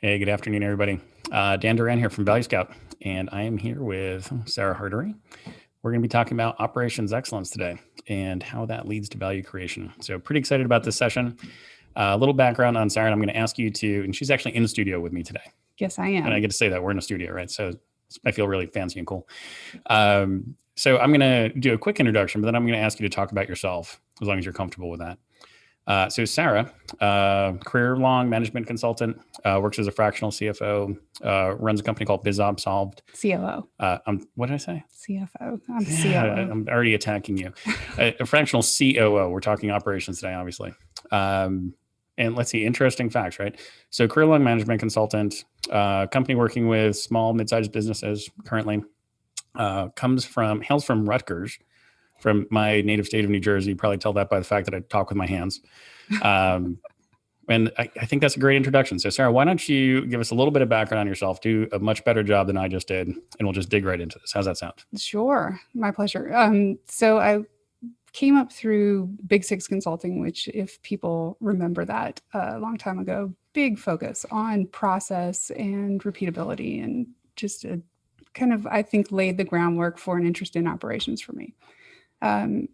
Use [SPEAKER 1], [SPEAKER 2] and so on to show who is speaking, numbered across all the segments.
[SPEAKER 1] Hey, good afternoon, everybody. Dan Duran here from Value Scout, and I am here with Sara Hartary. We're going to be talking about operations excellence today and how that leads to value creation. So pretty excited about this session. A little background on Sara, and I'm going to ask you to, and she's actually in the studio with me today.
[SPEAKER 2] Yes, I am.
[SPEAKER 1] And I get to say that we're in a studio, right? So I feel really fancy and cool. So I'm going to do a quick introduction, but then I'm going to ask you to talk about yourself, as long as you're comfortable with that. So Sara, career-long management consultant, works as a fractional CFO, runs a company called BizObSolved.
[SPEAKER 2] COO.
[SPEAKER 1] What did I say?
[SPEAKER 2] CFO. I'm COO.
[SPEAKER 1] I'm already attacking you. A fractional COO. We're talking operations today, obviously. And let's see, interesting facts, right? So career-long management consultant, company working with small, mid-sized businesses currently, hails from Rutgers, from my native state of New Jersey. You probably tell that by the fact that I talk with my hands. And I think that's a great introduction. So Sara, why don't you give us a little bit of background on yourself, do a much better job than I just did, and we'll just dig right into this. How's that sound?
[SPEAKER 2] Sure. My pleasure. So I came up through Big Six Consulting, which, if people remember that a long time ago, big focus on process and repeatability, and just I think, laid the groundwork for an interest in operations for me.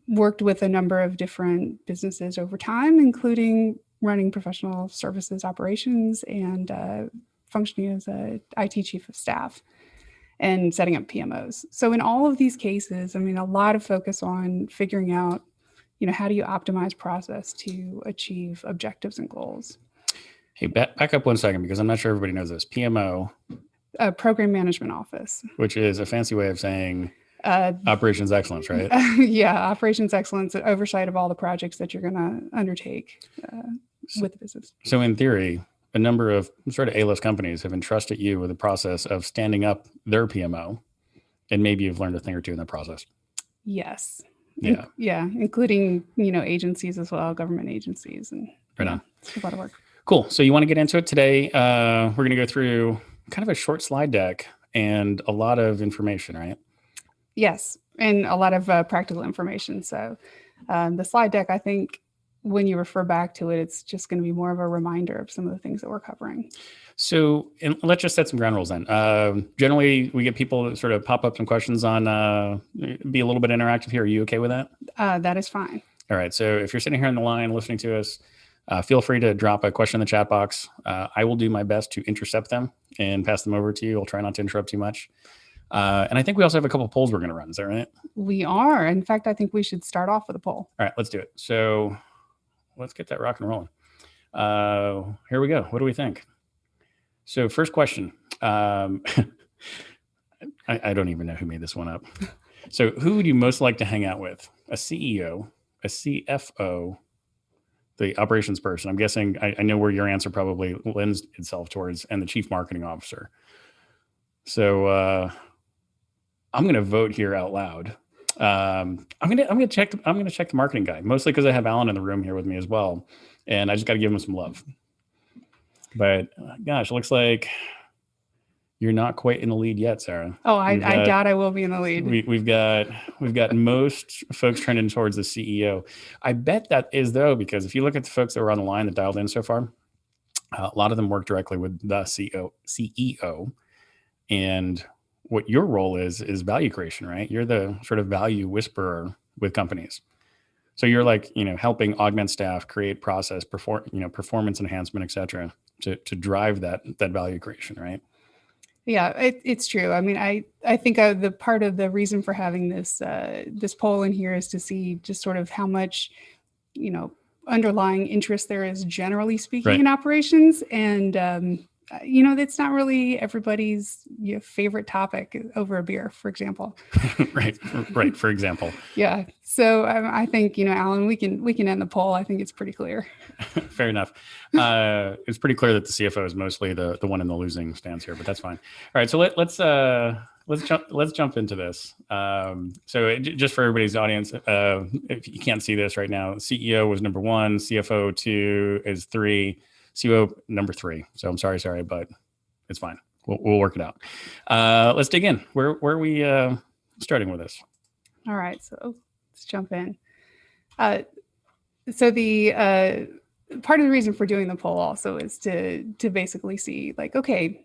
[SPEAKER 2] Worked with a number of different businesses over time, including running professional services operations and functioning as a IT chief of staff and setting up PMOs. So in all of these cases, I mean, a lot of focus on figuring out, how do you optimize process to achieve objectives and goals?
[SPEAKER 1] Hey, back up 1 second, because I'm not sure everybody knows this. PMO.
[SPEAKER 2] Program Management Office.
[SPEAKER 1] Which is a fancy way of saying operations excellence, right?
[SPEAKER 2] Yeah, operations excellence, oversight of all the projects that you're going to undertake with the business.
[SPEAKER 1] So in theory, a number of sort of A-list companies have entrusted you with the process of standing up their PMO, and maybe you've learned a thing or two in that process.
[SPEAKER 2] Yes.
[SPEAKER 1] Yeah.
[SPEAKER 2] Yeah, including, agencies as well, government agencies, and
[SPEAKER 1] right on.
[SPEAKER 2] It's a lot of work.
[SPEAKER 1] Cool. So you want to get into it today. We're going to go through kind of a short slide deck and a lot of information, right?
[SPEAKER 2] Yes, and a lot of practical information. So the slide deck, I think, when you refer back to it, it's just going to be more of a reminder of some of the things that we're covering.
[SPEAKER 1] So let's just set some ground rules then. Generally, we get people that sort of pop up some questions on, be a little bit interactive here. Are you okay with that?
[SPEAKER 2] That is fine.
[SPEAKER 1] All right. So if you're sitting here on the line listening to us, feel free to drop a question in the chat box. I will do my best to intercept them and pass them over to you. I'll try not to interrupt too much. And I think we also have a couple of polls we're going to run. Is that right?
[SPEAKER 2] We are. In fact, I think we should start off with a poll.
[SPEAKER 1] All right, let's do it. So let's get that rock and rolling. Here we go. What do we think? So first question. I don't even know who made this one up. So who would you most like to hang out with? A CEO, a CFO, the operations person? I'm guessing, I know where your answer probably lends itself towards, and the chief marketing officer. So I'm going to vote here out loud. I'm going to check the marketing guy, mostly because I have Alan in the room here with me as well, and I just got to give him some love. But gosh, it looks like you're not quite in the lead yet, Sara.
[SPEAKER 2] Oh, I doubt I will be in the lead.
[SPEAKER 1] We've got most folks trending towards the CEO. I bet that is, though, because if you look at the folks that were on the line that dialed in so far, a lot of them work directly with the CEO, and what your role is value creation, right? You're the sort of value whisperer with companies. So you're like, helping augment staff, create process, performance enhancement, et cetera, to drive that value creation, right?
[SPEAKER 2] Yeah, it's true. I mean, I think the part of the reason for having this poll in here is to see just sort of how much, underlying interest there is, generally speaking,
[SPEAKER 1] right,
[SPEAKER 2] in operations. And, that's not really everybody's favorite topic over a beer, for example.
[SPEAKER 1] right. For example.
[SPEAKER 2] Yeah. So I think, Alan, we can end the poll. I think it's pretty clear.
[SPEAKER 1] Fair enough. It's pretty clear that the CFO is mostly the one in the losing stance here, but that's fine. All right. So let's jump into this. So just for everybody's audience, if you can't see this right now, CEO was number 1, CFO 2 is 3, COO number 3. So I'm sorry, but it's fine. We'll work it out. Let's dig in. Where are we starting with this?
[SPEAKER 2] All right. So let's jump in. So the part of the reason for doing the poll also is to basically see like, okay,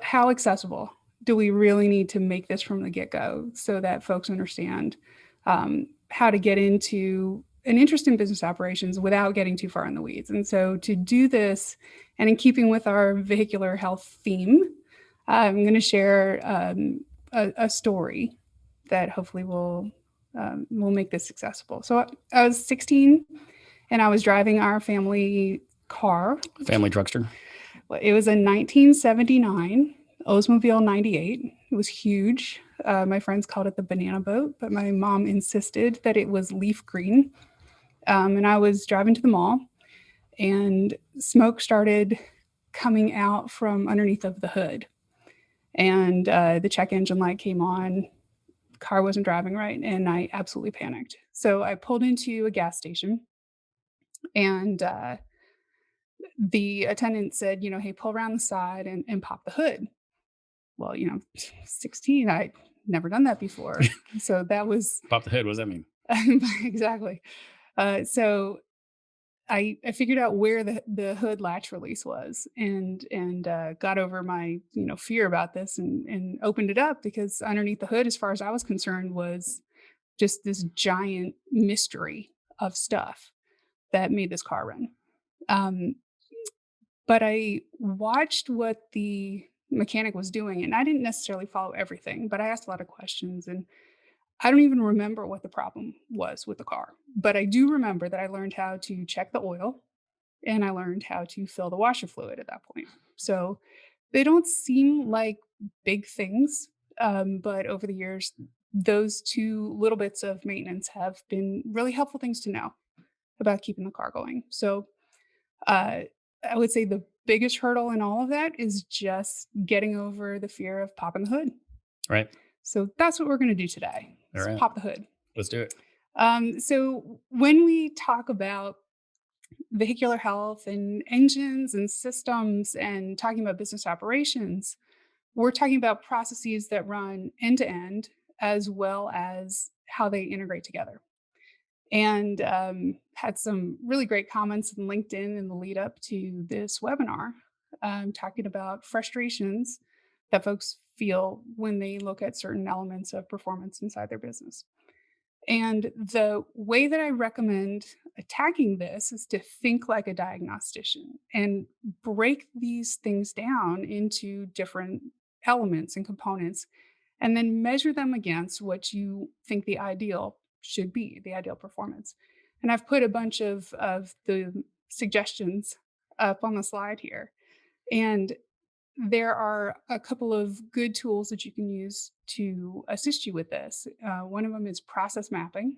[SPEAKER 2] how accessible do we really need to make this from the get-go so that folks understand how to get into an interest in business operations without getting too far in the weeds. And so to do this, and in keeping with our vehicular health theme, I'm going to share a story that hopefully will make this accessible. So I was 16 and I was driving our family car.
[SPEAKER 1] Family truckster.
[SPEAKER 2] It was a 1979 Oldsmobile 98. It was huge. My friends called it the banana boat, but my mom insisted that it was leaf green. And I was driving to the mall, and smoke started coming out from underneath of the hood. And the check engine light came on. Car wasn't driving right, and I absolutely panicked. So I pulled into a gas station, and the attendant said, hey, pull around the side and pop the hood. Well, 16, I'd never done that before. So that was
[SPEAKER 1] Pop the hood. What does that mean?
[SPEAKER 2] exactly. So I figured out where the hood latch release was, and got over my fear about this, and opened it up, because underneath the hood, as far as I was concerned, was just this giant mystery of stuff that made this car run. Um, but I watched what the mechanic was doing, and I didn't necessarily follow everything, but I asked a lot of questions, and I don't even remember what the problem was with the car. But I do remember that I learned how to check the oil, and I learned how to fill the washer fluid at that point. So they don't seem like big things, but over the years, those two little bits of maintenance have been really helpful things to know about keeping the car going. So uh, I would say the biggest hurdle in all of that is just getting over the fear of popping the hood.
[SPEAKER 1] Right.
[SPEAKER 2] So that's what we're going to do today.
[SPEAKER 1] All right.
[SPEAKER 2] Pop the hood.
[SPEAKER 1] Let's do it.
[SPEAKER 2] So when we talk about vehicular health and engines and systems and talking about business operations, we're talking about processes that run end to end, as well as how they integrate together. And had some really great comments in LinkedIn in the lead up to this webinar, talking about frustrations that folks feel when they look at certain elements of performance inside their business. And the way that I recommend attacking this is to think like a diagnostician and break these things down into different elements and components, and then measure them against what you think the ideal should be, the ideal performance. And I've put a bunch of the suggestions up on the slide here. And there are a couple of good tools that you can use to assist you with this. One of them is process mapping,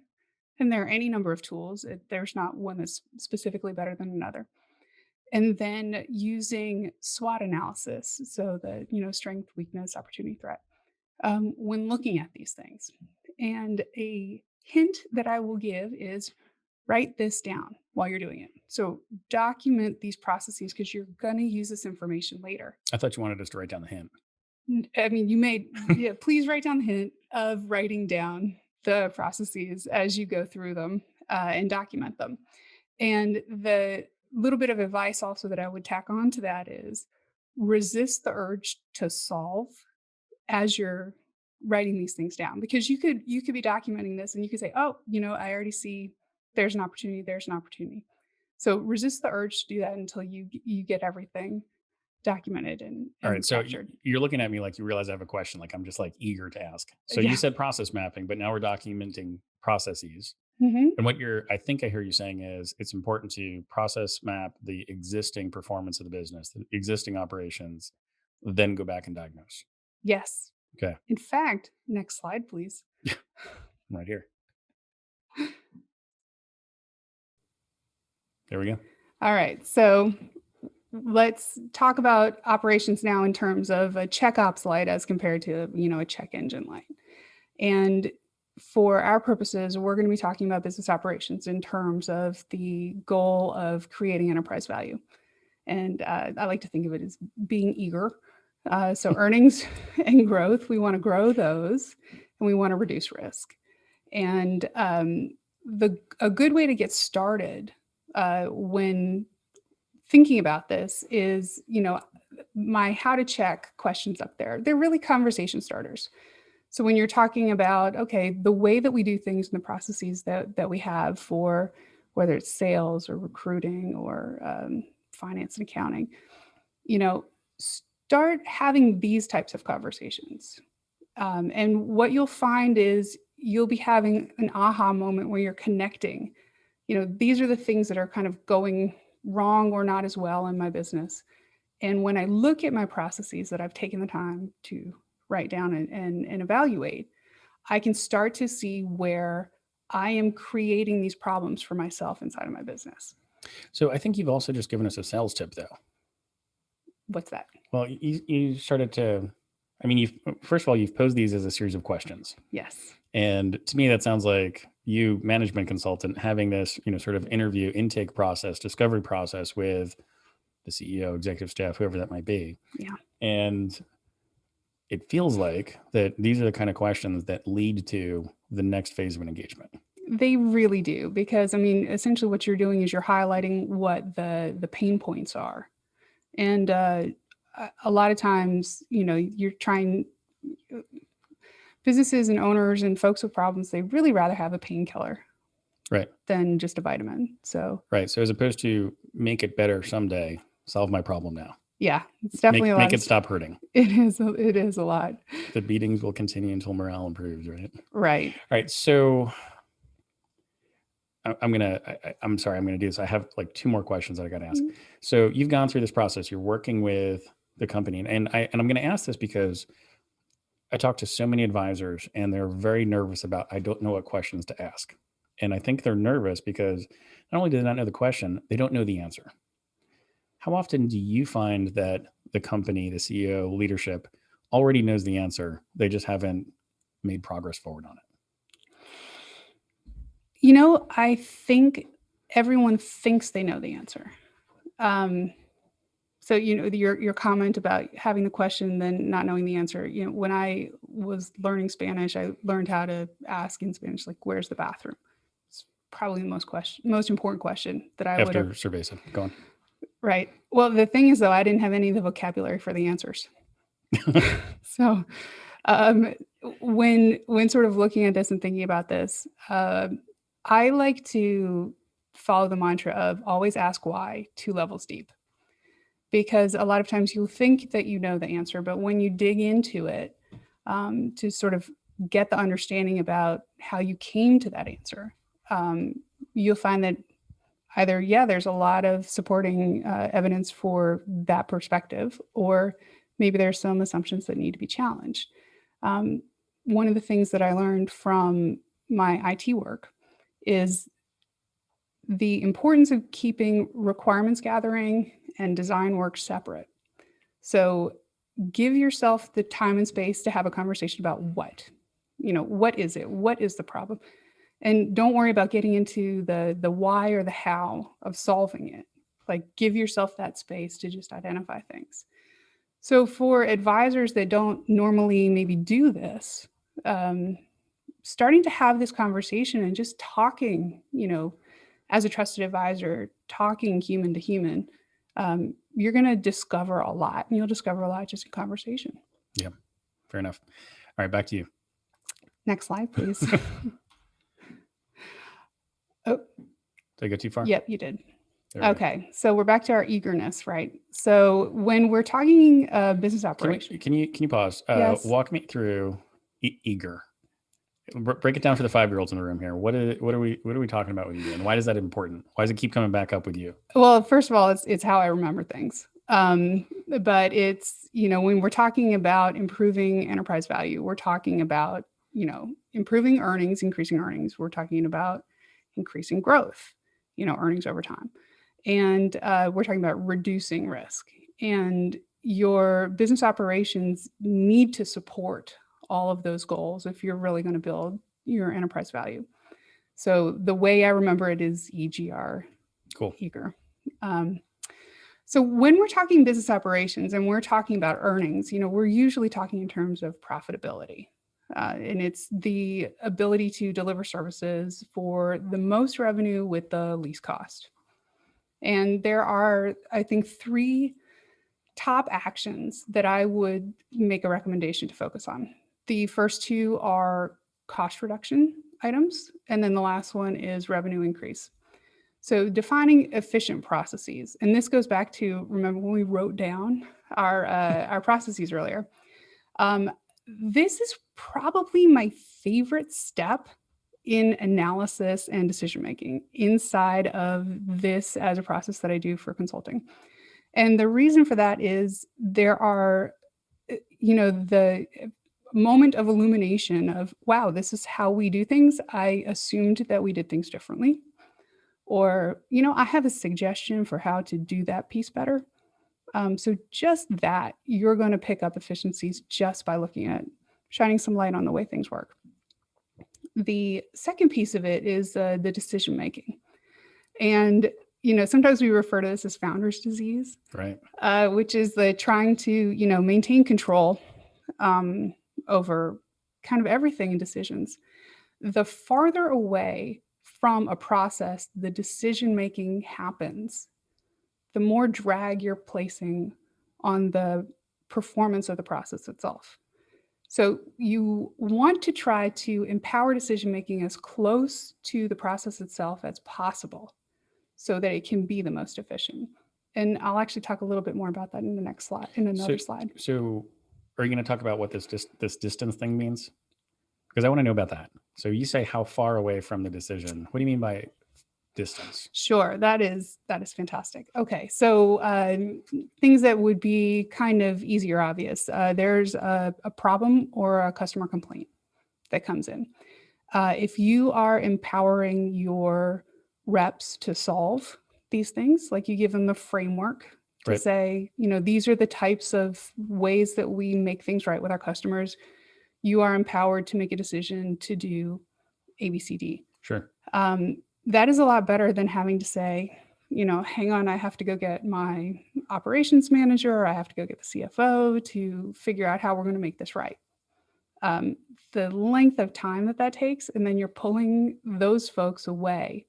[SPEAKER 2] and there are any number of tools. There's not one that's specifically better than another. And then using SWOT analysis, so the strength, weakness, opportunity, threat, when looking at these things. And a hint that I will give is write this down while you're doing it. So document these processes, because you're going to use this information later.
[SPEAKER 1] I thought you wanted us to write down the hint.
[SPEAKER 2] I mean, you may, yeah, please write down the hint of writing down the processes as you go through them, and document them. And the little bit of advice also that I would tack on to that is resist the urge to solve as you're writing these things down, because you could be documenting this and you could say, oh, I already see there's an opportunity. So resist the urge to do that until you get everything documented and
[SPEAKER 1] All right. So
[SPEAKER 2] captured.
[SPEAKER 1] you're looking at me like you realize I have a question, like I'm just like eager to ask. So
[SPEAKER 2] Yeah.
[SPEAKER 1] you said process mapping, but now we're documenting processes.
[SPEAKER 2] Mhm.
[SPEAKER 1] And what I think I hear you saying is it's important to process map the existing performance of the business, the existing operations, then go back and diagnose.
[SPEAKER 2] Yes.
[SPEAKER 1] Okay.
[SPEAKER 2] In fact, next slide, please.
[SPEAKER 1] I'm right here. There we go.
[SPEAKER 2] All right. So let's talk about operations now in terms of a check ops light as compared to, a check engine light. And for our purposes, we're going to be talking about business operations in terms of the goal of creating enterprise value. And I like to think of it as being eager. So earnings and growth, we want to grow those, and we want to reduce risk. And a good way to get started when thinking about this is, my how to check questions up there. They're really conversation starters. So when you're talking about, okay, the way that we do things in the processes that we have for whether it's sales or recruiting or finance and accounting, you know, start having these types of conversations. And what you'll find is you'll be having an aha moment where you're connecting. These are the things that are kind of going wrong or not as well in my business. And when I look at my processes that I've taken the time to write down and evaluate, I can start to see where I am creating these problems for myself inside of my business.
[SPEAKER 1] So I think you've also just given us a sales tip, though.
[SPEAKER 2] What's that?
[SPEAKER 1] Well, you started to, I mean, you've first of all, you've posed these as a series of questions.
[SPEAKER 2] Yes.
[SPEAKER 1] And to me, that sounds like you, management consultant, having this, sort of interview intake process, discovery process with the CEO, executive staff, whoever that might be.
[SPEAKER 2] Yeah.
[SPEAKER 1] And it feels like that these are the kind of questions that lead to the next phase of an engagement.
[SPEAKER 2] They really do, because essentially what you're doing is you're highlighting what the pain points are. And a lot of times, you're trying, businesses and owners and folks with problems, they really rather have a painkiller
[SPEAKER 1] Right.
[SPEAKER 2] than just a vitamin. So
[SPEAKER 1] Right. So as opposed to make it better someday, solve my problem now.
[SPEAKER 2] yeah, it's definitely
[SPEAKER 1] make it stop hurting.
[SPEAKER 2] It is a lot.
[SPEAKER 1] The beatings will continue until morale improves, right?
[SPEAKER 2] Right.
[SPEAKER 1] All right. So I'm sorry, I'm gonna do this. I have like two more questions that I got to ask.
[SPEAKER 2] Mm-hmm.
[SPEAKER 1] So you've gone through this process. You're working with the company, and I'm going to ask this because I talk to so many advisors, and they're very nervous about I don't know what questions to ask, and I think they're nervous because not only do they not know the question, they don't know the answer. How often do you find that the company, the CEO, leadership already knows the answer? They just haven't made progress forward on it.
[SPEAKER 2] I think everyone thinks they know the answer. So your comment about having the question and then not knowing the answer. When I was learning Spanish, I learned how to ask in Spanish, like, "Where's the bathroom?" It's probably the most important question that I would
[SPEAKER 1] After
[SPEAKER 2] have.
[SPEAKER 1] Cerveza, go on.
[SPEAKER 2] Right. Well, the thing is, though, I didn't have any of the vocabulary for the answers. So when sort of looking at this and thinking about this, I like to follow the mantra of always ask why 2 levels deep. Because a lot of times you think that you know the answer, but when you dig into it, to sort of get the understanding about how you came to that answer, you'll find that either, there's a lot of supporting evidence for that perspective, or maybe there's some assumptions that need to be challenged. One of the things that I learned from my IT work is the importance of keeping requirements gathering and design work separate. So give yourself the time and space to have a conversation about what is it? What is the problem? And don't worry about getting into the why or the how of solving it. Like, give yourself that space to just identify things. So for advisors that don't normally maybe do this, starting to have this conversation and just talking, as a trusted advisor, talking human to human, you're going to discover a lot, and you'll discover a lot just in conversation.
[SPEAKER 1] Yeah, fair enough. All right, back to you.
[SPEAKER 2] Next slide, please. Oh,
[SPEAKER 1] did I go too far?
[SPEAKER 2] Yep, you did. Okay, so we're back to our eagerness, right? So when we're talking business operation,
[SPEAKER 1] can you pause?
[SPEAKER 2] Yes.
[SPEAKER 1] Walk me through eager. Break it down for the 5-year-olds in the room here. What are we talking about with you, and why is that important? Why does it keep coming back up with you?
[SPEAKER 2] Well, first of all, it's how I remember things. But it's, when we're talking about improving enterprise value, we're talking about, improving earnings, increasing earnings. We're talking about increasing growth, earnings over time. And we're talking about reducing risk. And your business operations need to support all of those goals if you're really going to build your enterprise value. So the way I remember it is EGR.
[SPEAKER 1] Cool.
[SPEAKER 2] Eager. So when we're talking business operations and we're talking about earnings, we're usually talking in terms of profitability. And it's the ability to deliver services for the most revenue with the least cost. And there are, I think, three top actions that I would make a recommendation to focus on. The first two are cost reduction items, and then the last one is revenue increase. So defining efficient processes, and this goes back to, remember when we wrote down our processes earlier. Um, this is probably my favorite step in analysis and decision making inside of this as a process that I do for consulting. And the reason for that is there are, the moment of illumination of, wow, this is how we do things. I assumed that we did things differently. Or, I have a suggestion for how to do that piece better. So just that, you're going to pick up efficiencies just by looking at shining some light on the way things work. The second piece of it is the decision making. And, sometimes we refer to this as founder's disease,
[SPEAKER 1] Right.
[SPEAKER 2] which is the trying to, maintain control over kind of everything in decisions. The farther away from a process the decision making happens, the more drag you're placing on the performance of the process itself. So you want to try to empower decision making as close to the process itself as possible so that it can be the most efficient. And I'll actually talk a little bit more about that in the next slide, in another slide.
[SPEAKER 1] So are you going to talk about what this distance thing means? Because I want to know about that. So you say how far away from the decision. What do you mean by distance?
[SPEAKER 2] Sure, that is fantastic. Okay, so things that would be kind of easy or obvious. There's a problem or a customer complaint that comes in. If you are empowering your reps to solve these things, like you give them the framework to
[SPEAKER 1] Right.
[SPEAKER 2] say, these are the types of ways that we make things right with our customers. You are empowered to make a decision to do ABCD.
[SPEAKER 1] Sure.
[SPEAKER 2] That is a lot better than having to say, hang on, I have to go get my operations manager, or I have to go get the CFO to figure out how we're going to make this right. The length of time that takes, and then you're pulling those folks away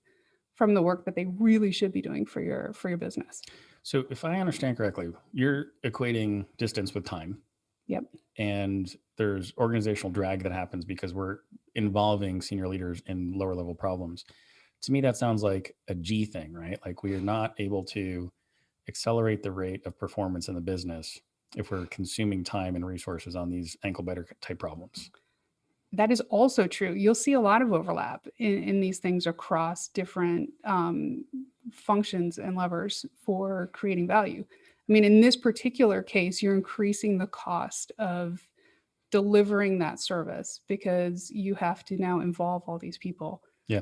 [SPEAKER 2] from the work that they really should be doing for your business.
[SPEAKER 1] So if I understand correctly, you're equating distance with time.
[SPEAKER 2] Yep.
[SPEAKER 1] And there's organizational drag that happens because we're involving senior leaders in lower level problems. To me, that sounds like a G thing, right? Like we are not able to accelerate the rate of performance in the business if we're consuming time and resources on these ankle biter type problems.
[SPEAKER 2] That is also true. You'll see a lot of overlap in these things across different functions and levers for creating value. I mean, in this particular case, you're increasing the cost of delivering that service because you have to now involve all these people
[SPEAKER 1] Yeah.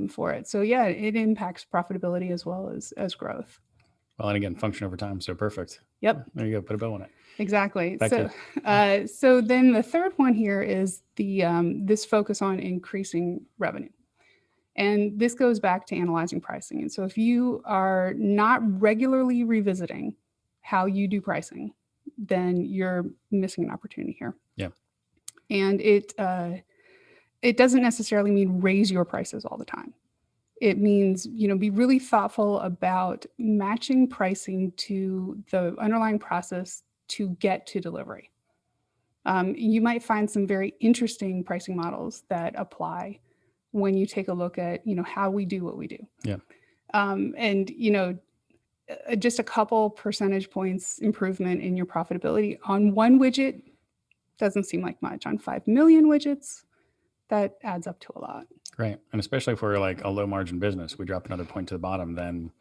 [SPEAKER 2] For it. So yeah, it impacts profitability as well as growth.
[SPEAKER 1] Well, and again, function over time. So perfect.
[SPEAKER 2] Yep.
[SPEAKER 1] There you go. Put a bow on it.
[SPEAKER 2] Exactly.
[SPEAKER 1] Back
[SPEAKER 2] So then the third one here is the this focus on increasing revenue. And this goes back to analyzing pricing. And so if you are not regularly revisiting how you do pricing, then you're missing an opportunity here.
[SPEAKER 1] Yeah.
[SPEAKER 2] And it doesn't necessarily mean raise your prices all the time. It means, be really thoughtful about matching pricing to the underlying process to get to delivery. You might find some very interesting pricing models that apply when you take a look at, how we do what we do.
[SPEAKER 1] Yeah.
[SPEAKER 2] And, just a couple percentage points improvement in your profitability on one widget doesn't seem like much. On 5 million widgets, that adds up to a lot.
[SPEAKER 1] Right. And especially if we're like a low margin business, we drop another point to the bottom, then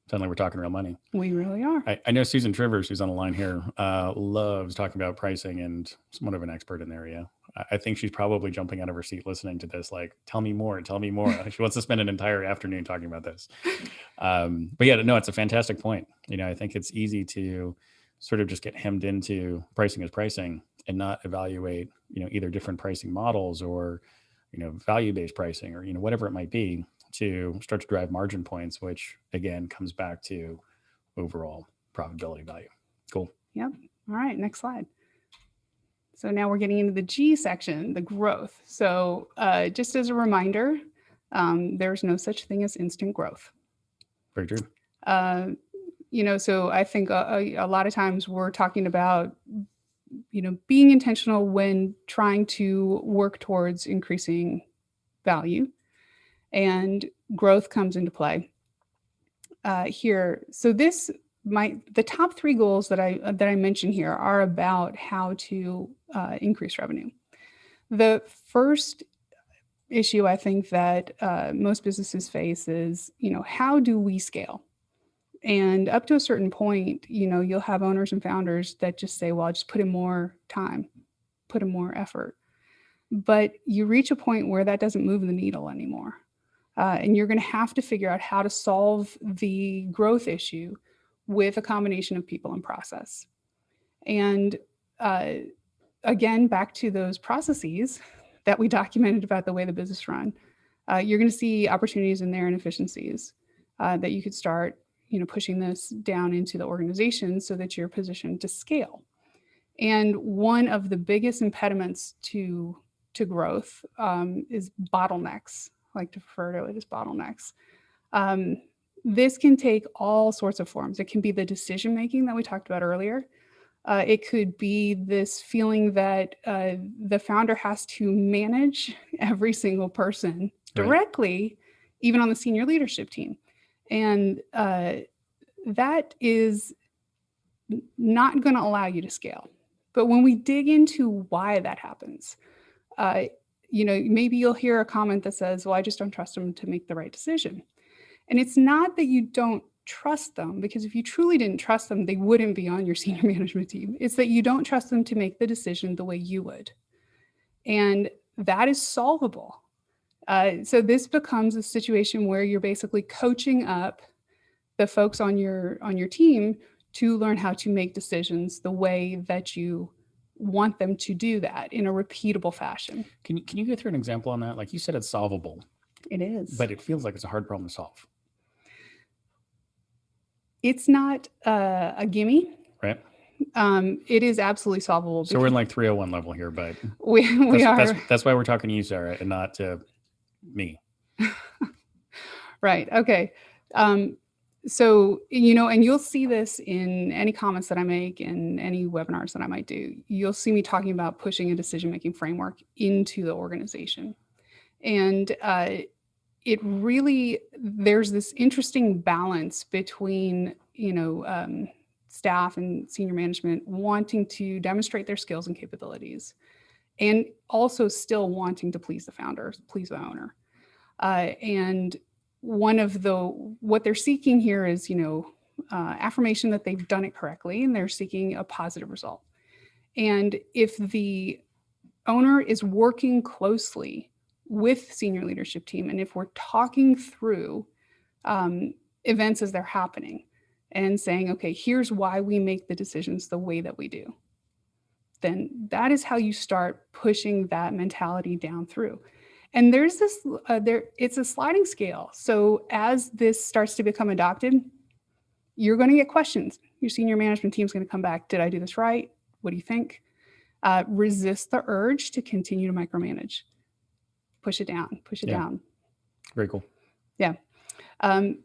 [SPEAKER 1] suddenly we're talking real money.
[SPEAKER 2] We really are.
[SPEAKER 1] I know Susan Trivers, who's on the line here, loves talking about pricing and somewhat of an expert in the area. I think she's probably jumping out of her seat listening to this, like, tell me more, tell me more. She wants to spend an entire afternoon talking about this. But yeah, no, it's a fantastic point. I think it's easy to sort of just get hemmed into pricing as pricing and not evaluate, either different pricing models or, value-based pricing or, whatever it might be to start to drive margin points, which again comes back to overall profitability value. Cool.
[SPEAKER 2] Yep. All right. Next slide. So now we're getting into the G section, the growth. So just as a reminder, there's no such thing as instant growth.
[SPEAKER 1] Very true.
[SPEAKER 2] Uh, so I think a lot of times we're talking about, being intentional when trying to work towards increasing value, and growth comes into play here. So the top three goals that I mentioned here are about how to increase revenue. The first issue I think that most businesses face is, how do we scale? And up to a certain point, you'll have owners and founders that just say, well, I'll just put in more time, put in more effort. But you reach a point where that doesn't move the needle anymore. And you're going to have to figure out how to solve the growth issue with a combination of people and process. And uh, again, back to those processes that we documented about the way the business run, you're going to see opportunities in there and efficiencies that you could start, pushing this down into the organization so that you're positioned to scale. And one of the biggest impediments to growth is bottlenecks. I like to refer to it as bottlenecks. Um, this can take all sorts of forms. It can be the decision making that we talked about earlier. It could be this feeling that the founder has to manage every single person
[SPEAKER 1] Right.
[SPEAKER 2] directly, even on the senior leadership team. And that is not going to allow you to scale. But when we dig into why that happens, uh, maybe you'll hear a comment that says, well, I just don't trust them to make the right decision. And it's not that you don't trust them, because if you truly didn't trust them, they wouldn't be on your senior management team. It's that you don't trust them to make the decision the way you would. And that is solvable. So this becomes a situation where you're basically coaching up the folks on your team to learn how to make decisions the way that you want them to do that in a repeatable fashion.
[SPEAKER 1] Can you go through an example on that? Like you said, it's solvable,
[SPEAKER 2] It is.
[SPEAKER 1] but it feels like it's a hard problem to solve,
[SPEAKER 2] It's not a gimme.
[SPEAKER 1] right?
[SPEAKER 2] It is absolutely solvable.
[SPEAKER 1] So we're in like 301 level here, but
[SPEAKER 2] we are
[SPEAKER 1] that's why we're talking to you, Sarah, and not to me.
[SPEAKER 2] right. Okay. Um, so, and you'll see this in any comments that I make and any webinars that I might do. You'll see me talking about pushing a decision making framework into the organization. And it really, there's this interesting balance between, staff and senior management wanting to demonstrate their skills and capabilities, and also still wanting to please the founders, please the owner. And one of what they're seeking here is, affirmation that they've done it correctly, and they're seeking a positive result. And if the owner is working closely with senior leadership team, and if we're talking through events as they're happening and saying, okay, here's why we make the decisions the way that we do, then that is how you start pushing that mentality down through. And there's this it's a sliding scale. So as this starts to become adopted, you're going to get questions. Your senior management team is going to come back. Did I do this right? What do you think? Resist the urge to continue to micromanage. Push it down. Push it down.
[SPEAKER 1] Very cool.
[SPEAKER 2] Yeah.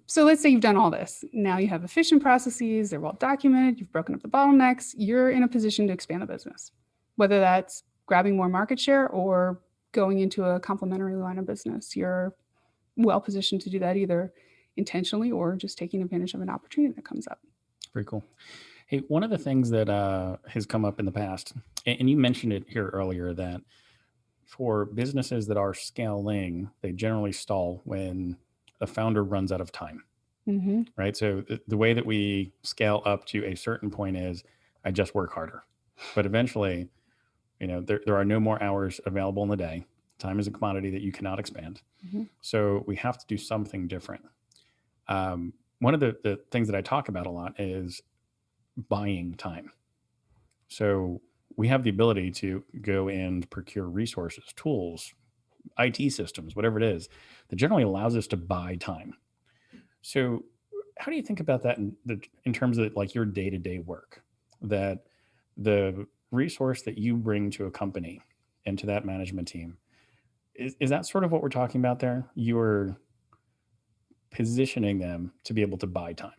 [SPEAKER 2] So let's say you've done all this. Now you have efficient processes. They're well documented. You've broken up the bottlenecks. You're in a position to expand the business, whether that's grabbing more market share or going into a complementary line of business. You're well positioned to do that either intentionally or just taking advantage of an opportunity that comes up.
[SPEAKER 1] Very cool. Hey, one of the things that has come up in the past, and you mentioned it here earlier, that for businesses that are scaling, they generally stall when a founder runs out of time, right? So the way that we scale up to a certain point is I just work harder. But eventually, there are no more hours available in the day. Time is a commodity that you cannot expand. So we have to do something different. One of the things that I talk about a lot is buying time. So we have the ability to go and procure resources, tools, IT systems, whatever it is, that generally allows us to buy time. So how do you think about that in terms of like your day-to-day work? That the resource that you bring to a company and to that management team, is that sort of what we're talking about there? You're positioning them to be able to buy time.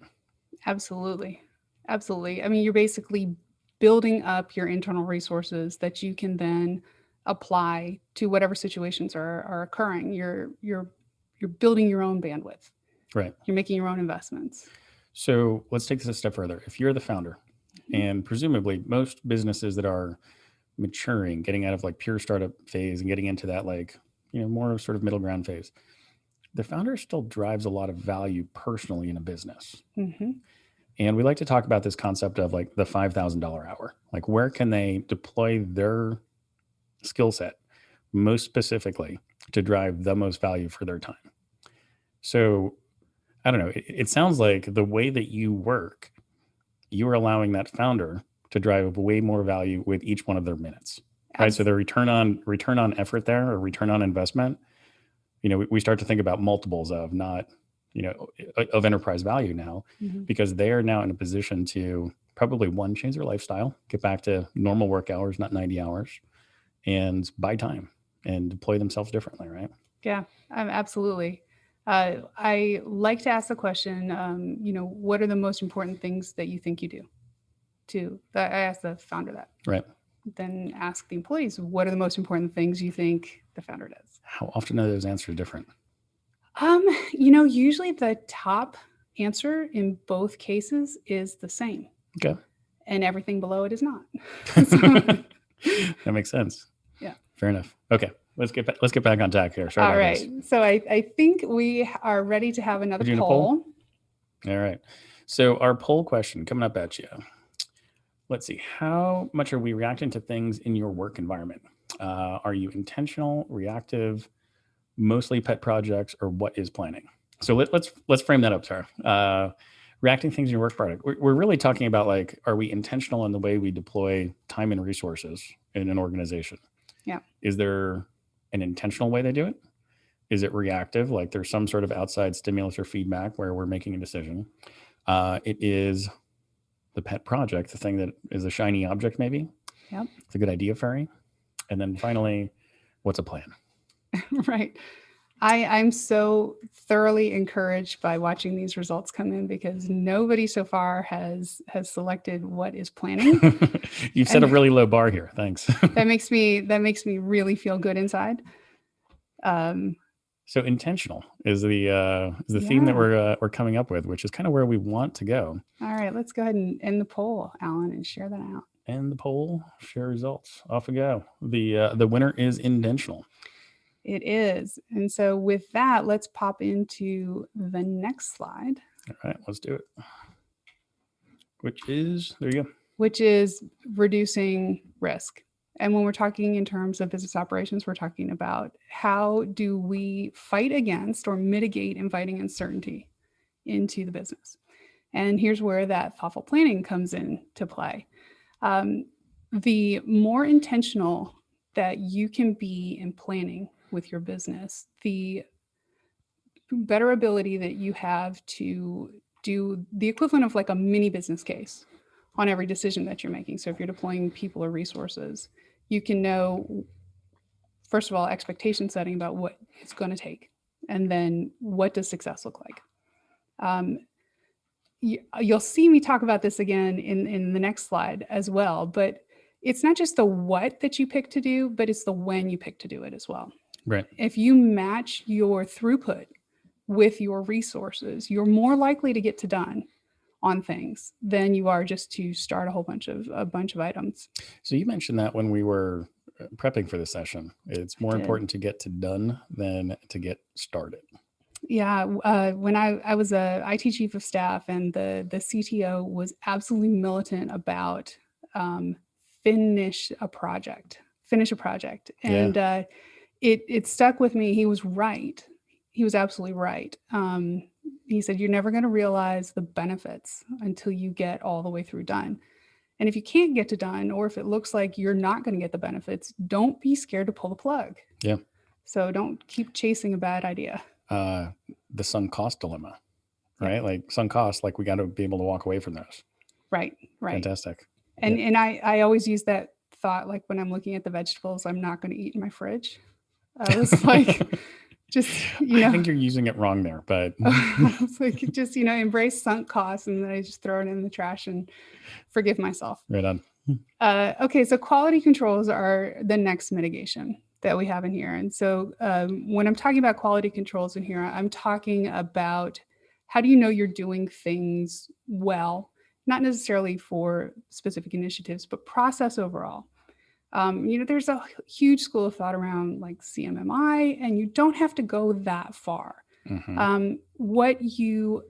[SPEAKER 2] Absolutely. Absolutely. I mean, you're basically building up your internal resources that you can then apply to whatever situations are occurring. You're building your own bandwidth.
[SPEAKER 1] Right.
[SPEAKER 2] You're making your own investments.
[SPEAKER 1] So let's take this a step further. If you're the founder,
[SPEAKER 2] Mhm.
[SPEAKER 1] and presumably most businesses that are maturing, getting out of like pure startup phase and getting into that like, more sort of middle ground phase, the founder still drives a lot of value personally in a business.
[SPEAKER 2] Mhm.
[SPEAKER 1] And we like to talk about this concept of like the $5,000 hour. Like, where can they deploy their skill set most specifically to drive the most value for their time? So, I don't know. It sounds like the way that you work, you are allowing that founder to drive way more value with each one of their minutes, right? So
[SPEAKER 2] Abs-
[SPEAKER 1] the return on effort there, or return on investment, we start to think about multiples of not, of enterprise value now,
[SPEAKER 2] mhm.
[SPEAKER 1] because they are now in a position to probably one, change their lifestyle, get back to normal work hours, not 90 hours, and buy time and deploy themselves differently, right?
[SPEAKER 2] Yeah, absolutely. I like to ask the question, what are the most important things that you think you do? I ask the founder that.
[SPEAKER 1] Right.
[SPEAKER 2] Then ask the employees, what are the most important things you think the founder does?
[SPEAKER 1] How often are those answers different?
[SPEAKER 2] Um, usually the top answer in both cases is the same,
[SPEAKER 1] Okay.
[SPEAKER 2] and everything below it is not. So,
[SPEAKER 1] That makes sense.
[SPEAKER 2] yeah.
[SPEAKER 1] Fair enough. Okay. Let's get back on track here. Sorry
[SPEAKER 2] All
[SPEAKER 1] about
[SPEAKER 2] right.
[SPEAKER 1] this.
[SPEAKER 2] So I think we are ready to have another
[SPEAKER 1] We're doing a poll.
[SPEAKER 2] poll.
[SPEAKER 1] All right. So our poll question coming up at you. Let's see. How much are we reacting to things in your work environment? Are you intentional, reactive, mostly pet projects, or what is planning? So let's frame that up, Sarah. Reacting things in your work product. We're really talking about, like, are we intentional in the way we deploy time and resources in an organization?
[SPEAKER 2] Yeah.
[SPEAKER 1] Is there an intentional way they do it? Is it reactive, like there's some sort of outside stimulus or feedback where we're making a decision? It is the pet project, the thing that is a shiny object, maybe.
[SPEAKER 2] Yep.
[SPEAKER 1] It's a good idea, fairy. And then finally, what's a plan?
[SPEAKER 2] Right. I'm so thoroughly encouraged by watching these results come in because nobody so far has selected what is planning.
[SPEAKER 1] You've set a
[SPEAKER 2] And
[SPEAKER 1] really low bar here. Thanks.
[SPEAKER 2] that makes me really feel good inside. Um,
[SPEAKER 1] So intentional is the theme that
[SPEAKER 2] yeah.
[SPEAKER 1] we're coming up with, which is kind of where we want to go.
[SPEAKER 2] All right, let's go ahead and end the poll, Alan, and share that out.
[SPEAKER 1] And the poll, share results. Off we go. The winner is intentional.
[SPEAKER 2] It is. And so with that, let's pop into the next slide,
[SPEAKER 1] All right, let's do it. Which is, there you go.
[SPEAKER 2] which is reducing risk. And when we're talking in terms of business operations, we're talking about how do we fight against or mitigate inviting uncertainty into the business. And here's where that thoughtful planning comes into play. The more intentional that you can be in planning with your business, the better ability that you have to do the equivalent of like a mini business case on every decision that you're making. So if you're deploying people or resources, you can know, first of all, expectation setting about what it's going to take, and then what does success look like. You'll see me talk about this again in the next slide as well, but it's not just the what that you pick to do, but it's the when you pick to do it as well.
[SPEAKER 1] Right.
[SPEAKER 2] If you match your throughput with your resources, you're more likely to get to done on things than you are just to start a bunch of items.
[SPEAKER 1] So you mentioned that when we were prepping for the session, it's more important to get to done than to get started.
[SPEAKER 2] Yeah, when I was a IT chief of staff, and the CTO was absolutely militant about finish a project, and it stuck with me. He was right. He was absolutely right. He said, "You're never going to realize the benefits until you get all the way through done. And if you can't get to done, or if it looks like you're not going to get the benefits, don't be scared to pull the plug."
[SPEAKER 1] Yeah.
[SPEAKER 2] So don't keep chasing a bad idea.
[SPEAKER 1] The sunk cost dilemma, right?
[SPEAKER 2] Yeah.
[SPEAKER 1] Like sunk cost, like we got to be able to walk away from those.
[SPEAKER 2] Right.
[SPEAKER 1] Fantastic.
[SPEAKER 2] And I always use that thought, like when I'm looking at the vegetables I'm not going to eat in my fridge. I was like, just,
[SPEAKER 1] I think you're using it wrong there, but
[SPEAKER 2] it's like just, embrace sunk costs, and then I just throw it in the trash and forgive myself.
[SPEAKER 1] right on.
[SPEAKER 2] Okay, so quality controls are the next mitigation that we have in here. And so when I'm talking about quality controls in here, I'm talking about how do you know you're doing things well, not necessarily for specific initiatives, but process overall. There's a huge school of thought around like CMMI, and you don't have to go that far. What you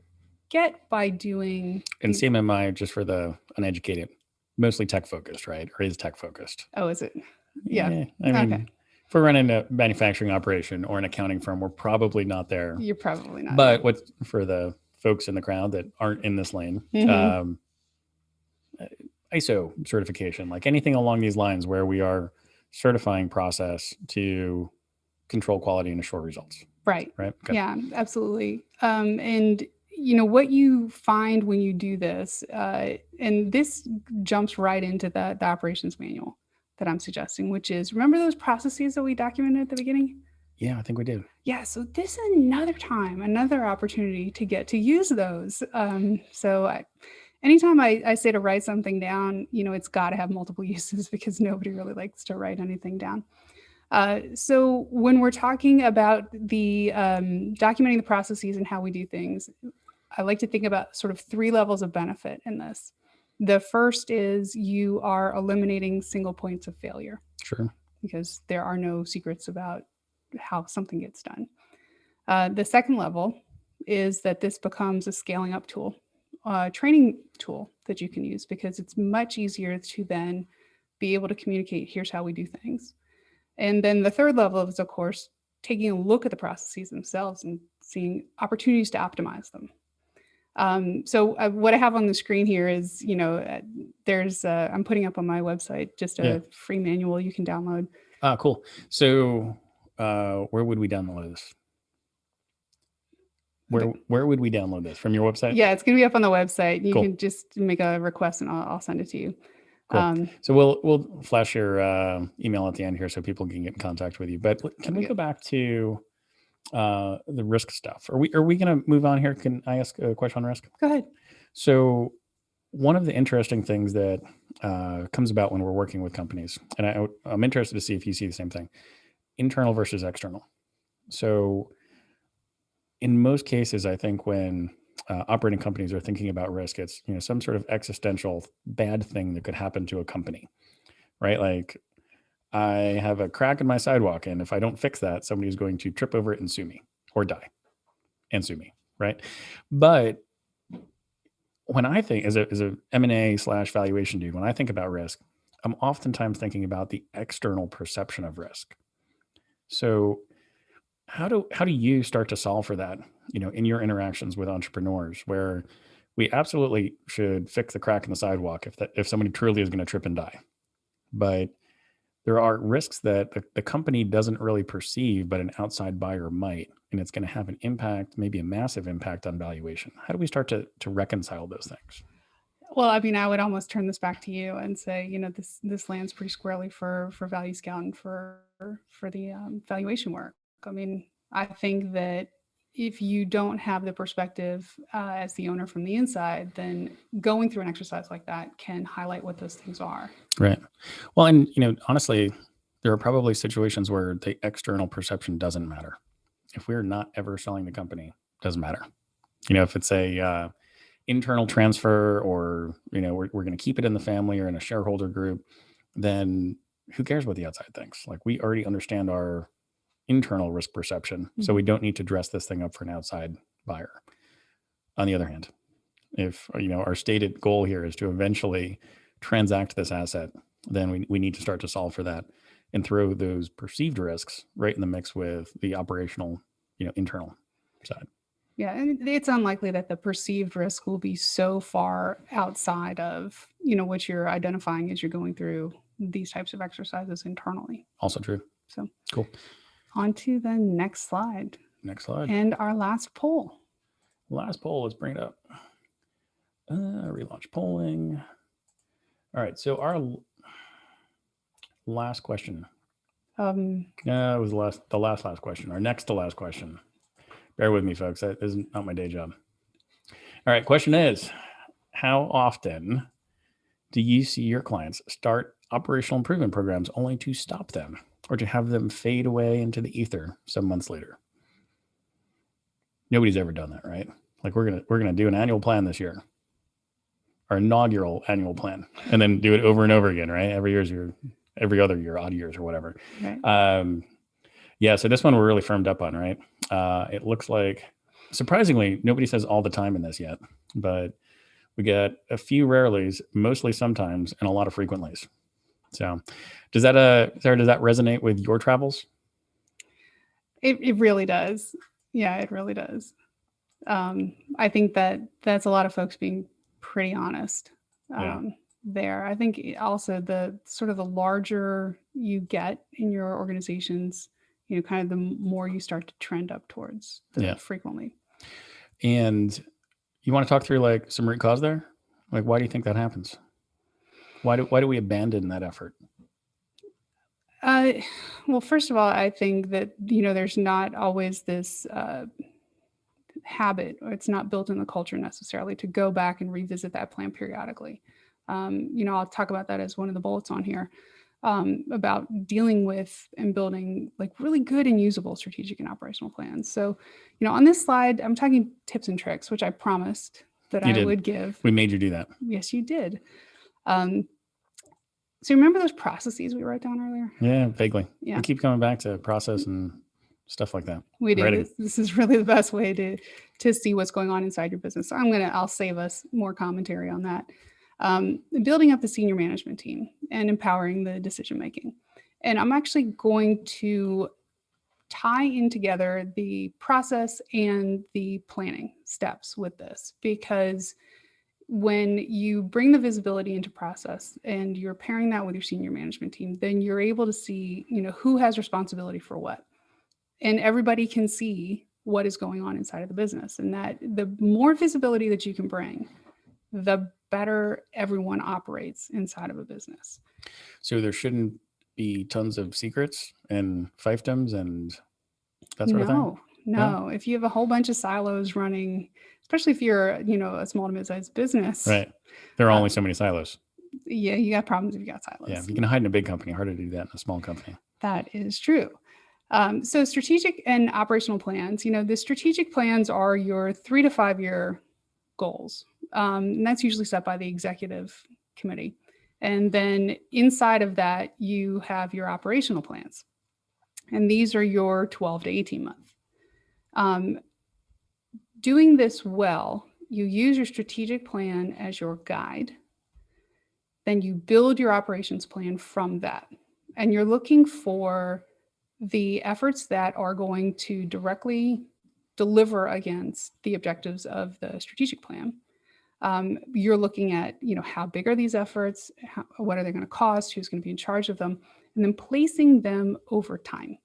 [SPEAKER 2] get by doing
[SPEAKER 1] And CMMI, just for the uneducated, mostly tech focused, right? Or is tech focused?
[SPEAKER 2] Oh, is it? Yeah.
[SPEAKER 1] I mean,
[SPEAKER 2] Okay.
[SPEAKER 1] if we're running a manufacturing operation or an accounting firm, we're probably not there.
[SPEAKER 2] You're probably not.
[SPEAKER 1] But what's for the folks in the crowd that aren't in this lane, ISO certification, like anything along these lines where we are certifying process to control quality and assure results.
[SPEAKER 2] Right.
[SPEAKER 1] Right. Okay.
[SPEAKER 2] Yeah, absolutely. And what you find when you do this, and this jumps right into the operations manual that I'm suggesting, which is, remember those processes that we documented at the beginning?
[SPEAKER 1] Yeah, I think we did.
[SPEAKER 2] Yeah, so this is another opportunity to get to use those. Anytime I say to write something down, it's got to have multiple uses, because nobody really likes to write anything down. So when we're talking about the documenting the processes and how we do things, I like to think about sort of 3 levels of benefit in this. The first is you are eliminating single points of failure.
[SPEAKER 1] Sure.
[SPEAKER 2] Because there are no secrets about how something gets done. The second level is that this becomes a scaling up tool, training tool that you can use, because it's much easier to then be able to communicate, here's how we do things. And then the third level is, of course, taking a look at the processes themselves and seeing opportunities to optimize them. So what I have on the screen here is, there's, I'm putting up on my website just a free manual you can download.
[SPEAKER 1] Cool. So where would we download this? Where would we download this? From your website?
[SPEAKER 2] Yeah, it's going to be up on the website. You can just make a request and I'll send it to you.
[SPEAKER 1] Cool. So we'll flash your email at the end here so people can get in contact with you. But can we go back to the risk stuff? Are we going to move on here? Can I ask a question on risk?
[SPEAKER 2] Go ahead.
[SPEAKER 1] So one of the interesting things that comes about when we're working with companies, and I'm interested to see if you see the same thing, internal versus external. So in most cases, I think when operating companies are thinking about risk, it's some sort of existential bad thing that could happen to a company, right? Like, I have a crack in my sidewalk, and if I don't fix that, somebody's going to trip over it and sue me, or die and sue me, right? But when I think as a M&A/valuation dude, when I think about risk, I'm oftentimes thinking about the external perception of risk. So how do you start to solve for that, in your interactions with entrepreneurs, where we absolutely should fix the crack in the sidewalk if somebody truly is going to trip and die, but there are risks that the company doesn't really perceive, but an outside buyer might, and it's going to have an impact, maybe a massive impact on valuation. How do we start to reconcile those things?
[SPEAKER 2] Well, I mean, I would almost turn this back to you and say, this lands pretty squarely for Value Scout and for the valuation work. I mean, I think that if you don't have the perspective as the owner from the inside, then going through an exercise like that can highlight what those things are.
[SPEAKER 1] Right. Well, and honestly, there are probably situations where the external perception doesn't matter. If we're not ever selling the company, it doesn't matter. If it's a internal transfer, or we're going to keep it in the family or in a shareholder group, then who cares what the outside thinks? Like, we already understand our internal risk perception, so we don't need to dress this thing up for an outside buyer. On the other hand, if our stated goal here is to eventually transact this asset, then we need to start to solve for that and throw those perceived risks right in the mix with the operational, internal side.
[SPEAKER 2] Yeah, and it's unlikely that the perceived risk will be so far outside of, what you're identifying as you're going through these types of exercises internally.
[SPEAKER 1] Also true.
[SPEAKER 2] So
[SPEAKER 1] cool.
[SPEAKER 2] On to the next slide.
[SPEAKER 1] Next slide.
[SPEAKER 2] And our last poll.
[SPEAKER 1] Last poll, let's bring it up. Relaunch polling. All right, so our last question It was the last question, or next to last question. Bear with me, folks. That is not my day job. All right. Question is, how often do you see your clients start operational improvement programs only to stop them or to have them fade away into the ether some months later? Nobody's ever done that, right? Like we're gonna do an annual plan this year, our inaugural annual plan, and then do it over and over again, right? Every other year, odd years or whatever.
[SPEAKER 2] Right.
[SPEAKER 1] Yeah. So this one we're really firmed up on, right? It looks like surprisingly nobody says all the time in this yet, but we get a few rarelys, mostly sometimes, and a lot of frequentlies. So, Sarah, does that resonate with your travels?
[SPEAKER 2] It really does. Yeah, it really does. I think that's a lot of folks being pretty honest there. I think also the sort of the larger you get in your organizations, kind of the more you start to trend up towards the frequently.
[SPEAKER 1] And you want to talk through like some root cause there? Like, why do you think that happens? Why do we abandon that effort?
[SPEAKER 2] Well, first of all, I think that there's not always this habit, or it's not built in the culture necessarily to go back and revisit that plan periodically. I'll talk about that as one of the bullets on here about dealing with and building like really good and usable strategic and operational plans. So, on this slide, I'm talking tips and tricks, which I promised that I would give.
[SPEAKER 1] We made you do that.
[SPEAKER 2] Yes, you did. So remember those processes we wrote down earlier?
[SPEAKER 1] Yeah, vaguely. Yeah. We keep coming back to process and stuff like that.
[SPEAKER 2] We do. This is really the best way to see what's going on inside your business. So I'll save us more commentary on that. Building up the senior management team and empowering the decision making. And I'm actually going to tie in together the process and the planning steps with this, because when you bring the visibility into process and you're pairing that with your senior management team, then you're able to see, who has responsibility for what. And everybody can see what is going on inside of the business. And that the more visibility that you can bring, the better everyone operates inside of a business.
[SPEAKER 1] So there shouldn't be tons of secrets and fiefdoms and that sort of thing?
[SPEAKER 2] No. If you have a whole bunch of silos running, especially if you're, a small to mid-sized business.
[SPEAKER 1] Right. There are only so many silos.
[SPEAKER 2] Yeah, you got problems if you got silos.
[SPEAKER 1] Yeah, you can hide in a big company. Harder to do that in a small company.
[SPEAKER 2] That is true. So strategic and operational plans, the strategic plans are your 3 to 5 year goals. And that's usually set by the executive committee. And then inside of that, you have your operational plans. And these are your 12 to 18 month. Doing this well, you use your strategic plan as your guide. Then you build your operations plan from that. And you're looking for the efforts that are going to directly deliver against the objectives of the strategic plan. You're looking at, how big are these efforts? What are they going to cost? Who's going to be in charge of them? And then placing them over time.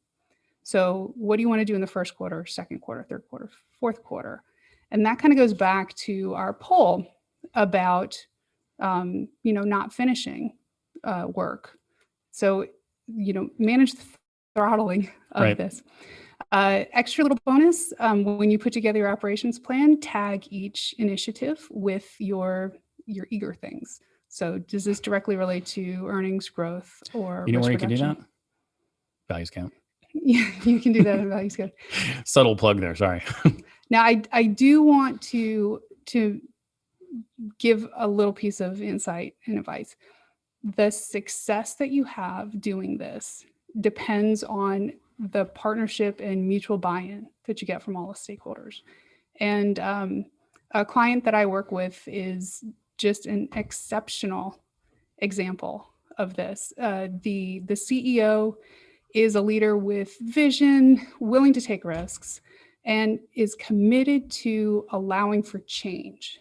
[SPEAKER 2] So what do you want to do in the first quarter, second quarter, third quarter, fourth quarter? And that kind of goes back to our poll about, not finishing work. So, manage the throttling of this. Extra little bonus, when you put together your operations plan, tag each initiative with your eager things. So does this directly relate to earnings growth or
[SPEAKER 1] where you can do that? Values count.
[SPEAKER 2] Yeah, you can do that in values count.
[SPEAKER 1] Subtle plug there, sorry.
[SPEAKER 2] Now, I do want to give a little piece of insight and advice. The success that you have doing this depends on the partnership and mutual buy-in that you get from all the stakeholders. And a client that I work with is just an exceptional example of this. The CEO is a leader with vision, willing to take risks, and is committed to allowing for change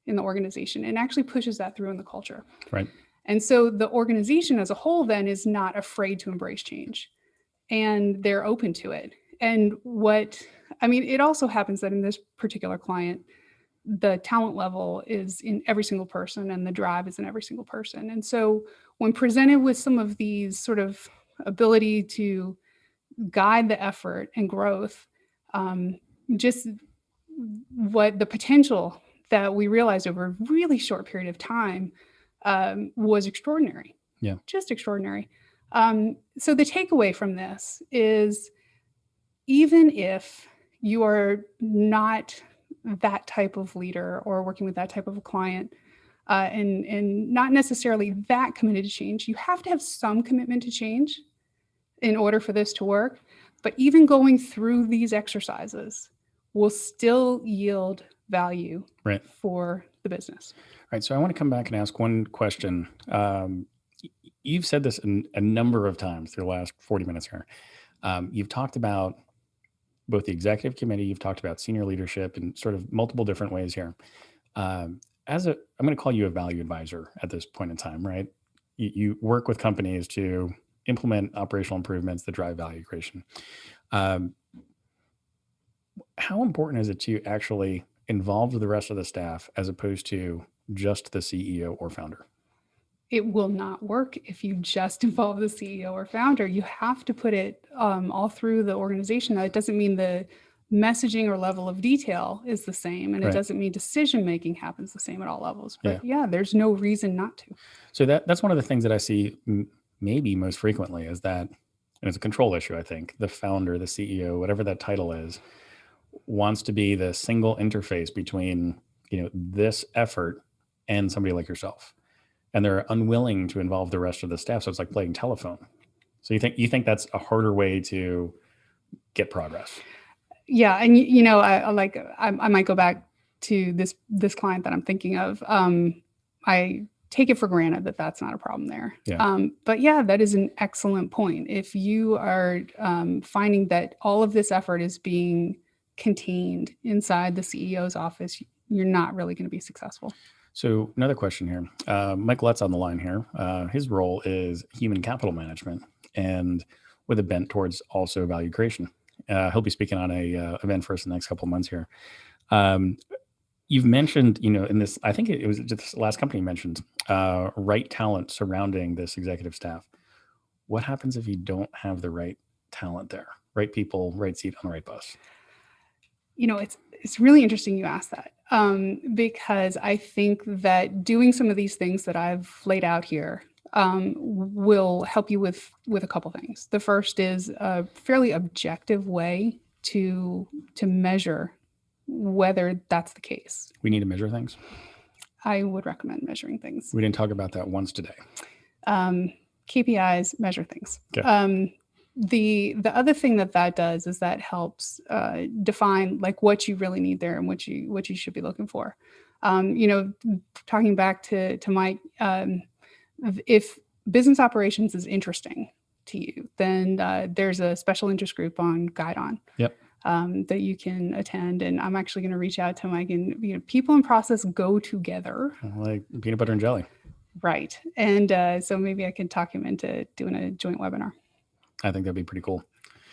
[SPEAKER 2] in the organization and actually pushes that through in the culture.
[SPEAKER 1] Right.
[SPEAKER 2] And so the organization as a whole then is not afraid to embrace change, and they're open to it. And it also happens that in this particular client, the talent level is in every single person and the drive is in every single person. And so when presented with some of these sort of ability to guide the effort and growth, just what the potential that we realized over a really short period of time was extraordinary.
[SPEAKER 1] Yeah.
[SPEAKER 2] Just extraordinary. So the takeaway from this is, even if you are not that type of leader or working with that type of a client, and not necessarily that committed to change, you have to have some commitment to change in order for this to work. But even going through these exercises will still yield value
[SPEAKER 1] Right.
[SPEAKER 2] for the business.
[SPEAKER 1] Right. So I want to come back and ask one question. You've said this a number of times through the last 40 minutes here. You've talked about both the executive committee, you've talked about senior leadership in sort of multiple different ways here. I'm going to call you a value advisor at this point in time, right? You work with companies to implement operational improvements that drive value creation. How important is it to actually involve the rest of the staff as opposed to just the CEO or founder?
[SPEAKER 2] It will not work if you just involve the CEO or founder. You have to put it all through the organization. Now, it doesn't mean the messaging or level of detail is the same, and it
[SPEAKER 1] Right.
[SPEAKER 2] doesn't mean decision making happens the same at all levels. But yeah, there's no reason not to.
[SPEAKER 1] So that's one of the things that I see maybe most frequently is that, and it's a control issue, I think, the founder, the CEO, whatever that title is, wants to be the single interface between, this effort and somebody like yourself. And they're unwilling to involve the rest of the staff. So it's like playing telephone. So you think that's a harder way to get progress?
[SPEAKER 2] Yeah. And I might go back to this client that I'm thinking of. I take it for granted that that's not a problem there.
[SPEAKER 1] Yeah.
[SPEAKER 2] But yeah, that is an excellent point. If you are finding that all of this effort is being contained inside the CEO's office, you're not really going to be successful.
[SPEAKER 1] So another question here. Mike Lett's on the line here. His role is human capital management and with a bent towards also value creation. He'll be speaking on a event for us in the next couple of months here. You've mentioned, in this, I think it was just this last company you mentioned, right talent surrounding this executive staff. What happens if you don't have the right talent there? Right people, right seat on the right bus?
[SPEAKER 2] It's really interesting you asked that, because I think that doing some of these things that I've laid out here will help you with a couple things. The first is a fairly objective way to measure whether that's the case.
[SPEAKER 1] We need to measure things.
[SPEAKER 2] I would recommend measuring things.
[SPEAKER 1] We didn't talk about that once today.
[SPEAKER 2] KPIs, measure things.
[SPEAKER 1] Okay.
[SPEAKER 2] The other thing that does is that helps define like what you really need there and what you should be looking for. Talking back to Mike, if business operations is interesting to you, then there's a special interest group on Guide-On.
[SPEAKER 1] Yep.
[SPEAKER 2] That you can attend, and I'm actually going to reach out to Mike. And people and process go together,
[SPEAKER 1] like peanut butter and jelly.
[SPEAKER 2] Right. And so maybe I can talk him into doing a joint webinar.
[SPEAKER 1] I think that'd be pretty cool.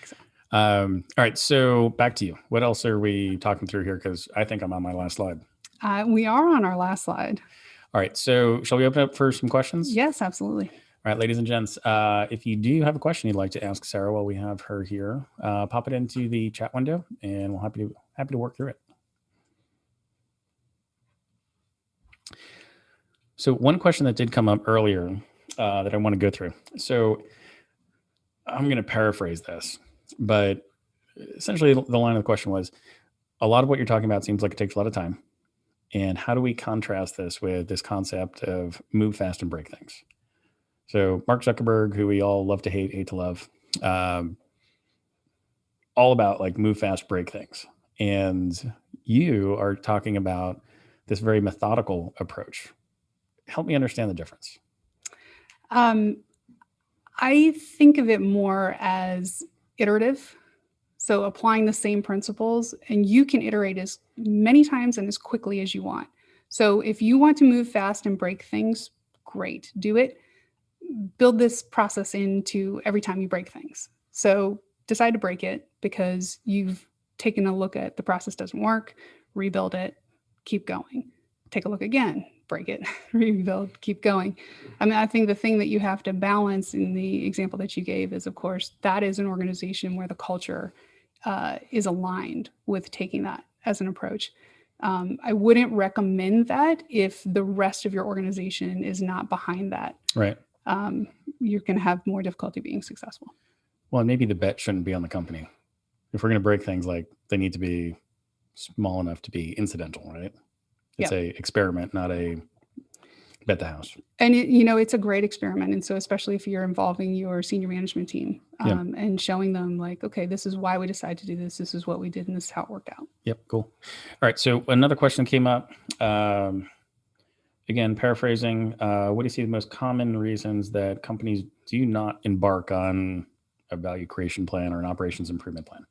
[SPEAKER 1] So. All right. So back to you. What else are we talking through here? Because I think I'm on my last slide.
[SPEAKER 2] We are on our last slide.
[SPEAKER 1] All right. So shall we open up for some questions?
[SPEAKER 2] Yes, absolutely.
[SPEAKER 1] All right, ladies and gents, if you do have a question you'd like to ask Sara while we have her here, pop it into the chat window and we'll happy to work through it. So one question that did come up earlier that I want to go through. So I'm going to paraphrase this, but essentially the line of the question was, a lot of what you're talking about seems like it takes a lot of time. And how do we contrast this with this concept of move fast and break things? So Mark Zuckerberg, who we all love to hate to love, all about like move fast, break things. And you are talking about this very methodical approach. Help me understand the difference.
[SPEAKER 2] I think of it more as iterative. So applying the same principles, and you can iterate as many times and as quickly as you want. So if you want to move fast and break things, great, do it. Build this process into every time you break things. So decide to break it because you've taken a look at the process doesn't work, rebuild it, keep going. Take a look again. break it, rebuild, keep going. I mean, I think the thing that you have to balance in the example that you gave is, of course, that is an organization where the culture is aligned with taking that as an approach. I wouldn't recommend that if the rest of your organization is not behind that.
[SPEAKER 1] Right.
[SPEAKER 2] You're going to have more difficulty being successful.
[SPEAKER 1] Well, maybe the bet shouldn't be on the company. If we're going to break things, like, they need to be small enough to be incidental, right? It's a experiment, not a bet the house.
[SPEAKER 2] And it's a great experiment. And so, especially if you're involving your senior management team and showing them like, okay, this is why we decided to do this. This is what we did, and this is how it worked out.
[SPEAKER 1] Yep. Cool. All right. So another question came up. Again, paraphrasing, what do you see the most common reasons that companies do not embark on a value creation plan or an operations improvement plan?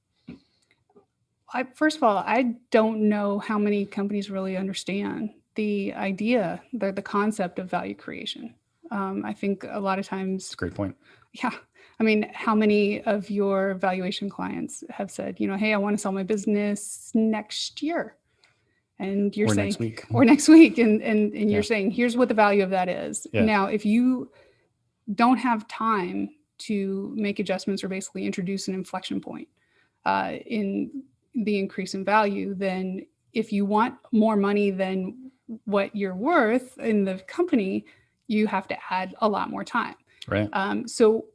[SPEAKER 2] First of all, I don't know how many companies really understand the idea, the concept of value creation. I think a lot of times...
[SPEAKER 1] That's a great point.
[SPEAKER 2] Yeah. I mean, how many of your valuation clients have said, hey, I want to sell my business next year? And you're saying,
[SPEAKER 1] next week.
[SPEAKER 2] Or next week. And you're saying, here's what the value of that is.
[SPEAKER 1] Yeah.
[SPEAKER 2] Now, if you don't have time to make adjustments or basically introduce an inflection point in the increase in value, then if you want more money than what you're worth in the company, you have to add a lot more time.
[SPEAKER 1] Right.
[SPEAKER 2] So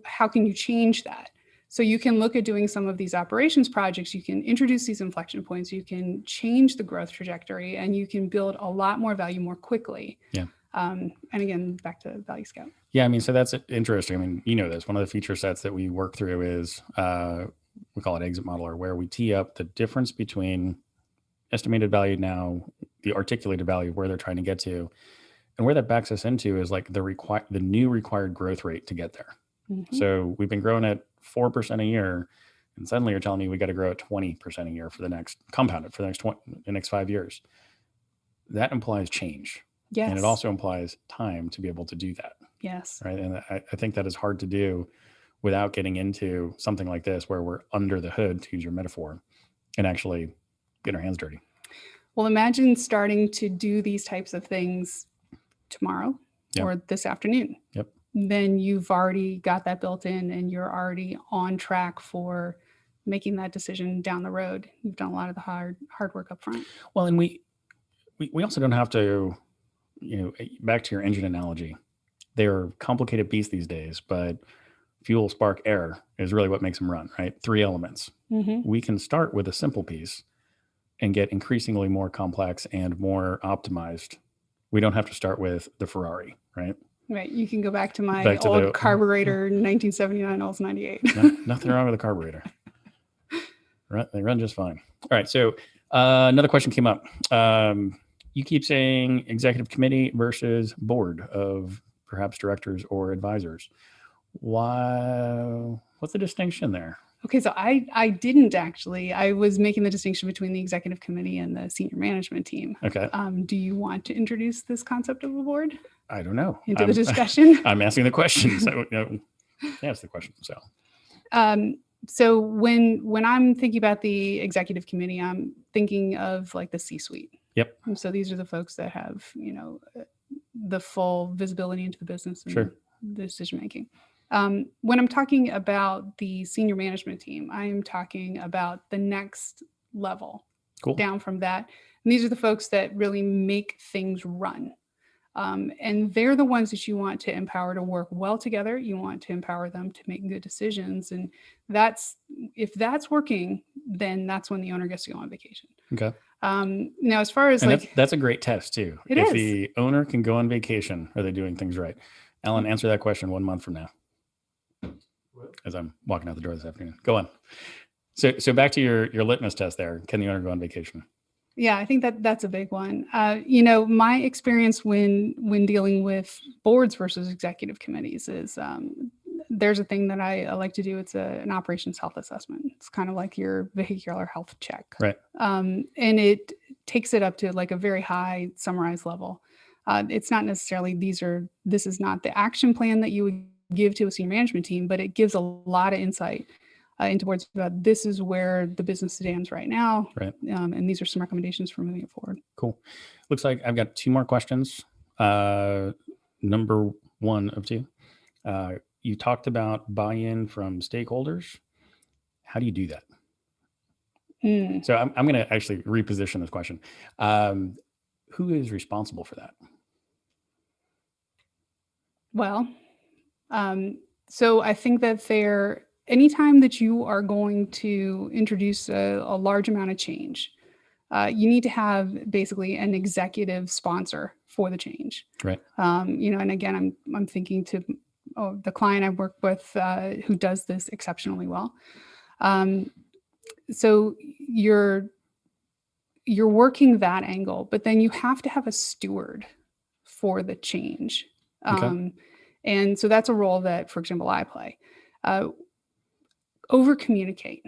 [SPEAKER 2] how can you change that? So you can look at doing some of these operations projects. You can introduce these inflection points. You can change the growth trajectory, and you can build a lot more value more quickly.
[SPEAKER 1] Yeah.
[SPEAKER 2] And again, back to Value Scout.
[SPEAKER 1] Yeah. I mean, so that's interesting. I mean, this one of the feature sets that we work through is we call it exit modeler, where we tee up the difference between estimated value now, the articulated value, where they're trying to get to, and where that backs us into is like the new required growth rate to get there. Mm-hmm. So we've been growing at 4% a year, and suddenly you're telling me we got to grow at 20% a year for the next compounded for the next 5 years. That implies change.
[SPEAKER 2] Yes.
[SPEAKER 1] And it also implies time to be able to do that.
[SPEAKER 2] Yes.
[SPEAKER 1] Right. And I think that is hard to do without getting into something like this, where we're under the hood, to use your metaphor, and actually get our hands dirty.
[SPEAKER 2] Well, imagine starting to do these types of things tomorrow or this afternoon.
[SPEAKER 1] Yep.
[SPEAKER 2] Then you've already got that built in, and you're already on track for making that decision down the road. You've done a lot of the hard work up front.
[SPEAKER 1] Well, and we also don't have to, back to your engine analogy, they're complicated beasts these days, but fuel, spark, air is really what makes them run, right? 3 elements. Mm-hmm. We can start with a simple piece and get increasingly more complex and more optimized. We don't have to start with the Ferrari, right?
[SPEAKER 2] Right. You can go back to my old carburetor, 1979 Olds 98.
[SPEAKER 1] Nothing wrong with the carburetor. Right. They run just fine. All right. So another question came up. You keep saying executive committee versus board of perhaps directors or advisors. Why? What's the distinction there?
[SPEAKER 2] Okay, so I didn't actually. I was making the distinction between the executive committee and the senior management team.
[SPEAKER 1] Okay.
[SPEAKER 2] Do you want to introduce this concept of a board?
[SPEAKER 1] I don't know.
[SPEAKER 2] Into the discussion?
[SPEAKER 1] I'm asking the question. So, ask the question.
[SPEAKER 2] So when I'm thinking about the executive committee, I'm thinking of like the C-suite.
[SPEAKER 1] Yep.
[SPEAKER 2] And so these are the folks that have, the full visibility into the business and the decision making. When I'm talking about the senior management team, I am talking about the next level down from that. And these are the folks that really make things run. And they're the ones that you want to empower to work well together. You want to empower them to make good decisions. And if that's working, then that's when the owner gets to go on vacation.
[SPEAKER 1] Okay.
[SPEAKER 2] Now, as far as
[SPEAKER 1] that's a great test too. If the owner can go on vacation, are they doing things right? Alan, answer that question 1 month from now. As I'm walking out the door this afternoon. Go on. So back to your litmus test there. Can the owner go on vacation?
[SPEAKER 2] Yeah, I think that's a big one. My experience when dealing with boards versus executive committees is there's a thing that I like to do. It's an operations health assessment. It's kind of like your vehicular health check.
[SPEAKER 1] Right.
[SPEAKER 2] And it takes it up to like a very high summarized level. It's not necessarily this is not the action plan that you would give to a senior management team, but it gives a lot of insight into boards about this is where the business stands right now.
[SPEAKER 1] Right.
[SPEAKER 2] And these are some recommendations for moving it forward.
[SPEAKER 1] Cool. Looks like I've got 2 more questions. Number 1 of 2. You talked about buy-in from stakeholders. How do you do that? So I'm going to actually reposition this question. Who is responsible for that?
[SPEAKER 2] Well, so I think that anytime that you are going to introduce a large amount of change, you need to have basically an executive sponsor for the change.
[SPEAKER 1] Right.
[SPEAKER 2] And again, I'm thinking to the client I work with who does this exceptionally well. So you're working that angle, but then you have to have a steward for the change.
[SPEAKER 1] Okay.
[SPEAKER 2] And so that's a role that, for example, I play. Over communicate,